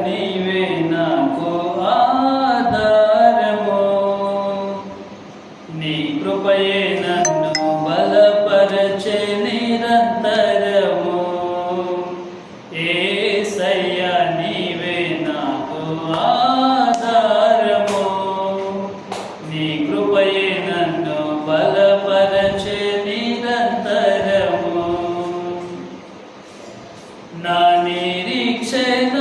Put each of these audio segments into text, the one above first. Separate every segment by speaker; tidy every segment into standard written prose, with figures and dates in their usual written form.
Speaker 1: నీవే నాకు ఆధారము. నీ కృపయే నన్ను బలపరచే నిరంతరము. యేసయ్యా నీవే నాకు ఆధారము. నీ కృపయే నన్ను బలపరచే నిరంతరము. నా నిరీక్షణ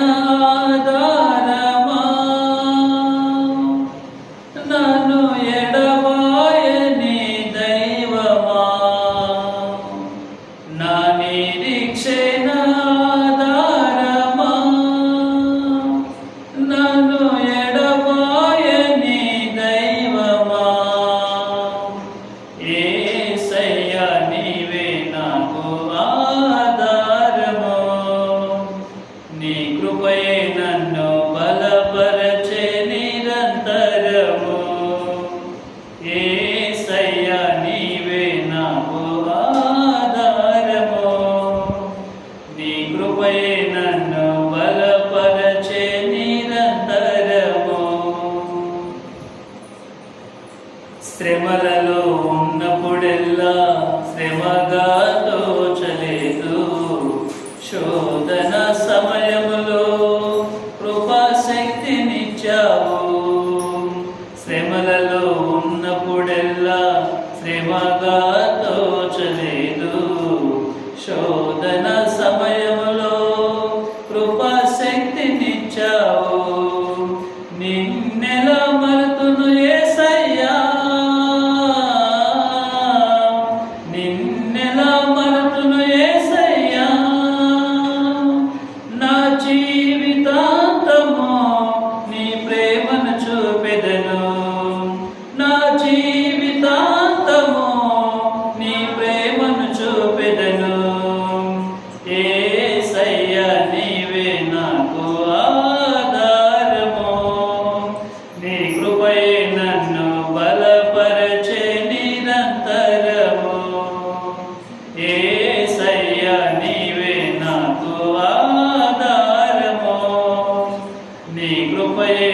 Speaker 1: ఆధారమా, నన్ను ఎడబాయని దైవమా. నా నిరీక్షణ ఆధారమా, నన్ను ఎడబాయని దైవమా. యేసయ్యా నీవే నాకు ఆధారము. నీ కృపయే నన్ను బలపరచే నిరంతరము. యేసయ్యా నీవే నాకు ఆధారము. నీ కృపయే నన్ను బలపరచే నిరంతరము. శ్రమలలో ఉన్నప్పుడెల్లా శ్రమగా తోచలేదు. శోధన సమయములో కృపాశక్తినిచ్చావు. శ్రమలలో ఉన్నప్పుడెల్లా శ్రమగా తోచలేదు. శోధన సమయములో కృపాశక్తినిచ్చావు. నిన్నెలా మరుతును యేసయ్యా, నిన్నెలా మరుతును యేసయ్యా. నా జీవితాంతము నీ ప్రేమను చూపెదను. నా జీవితాంతము నీ ప్రేమను చూపెదను. యేసయ్యా నీవే నాకు ఆధారము. నీ కృపయే నన్ను బలపరచే నిరంతరము. యేసయ్యా నీవే నాకు ఆధారము. నీ కృపయే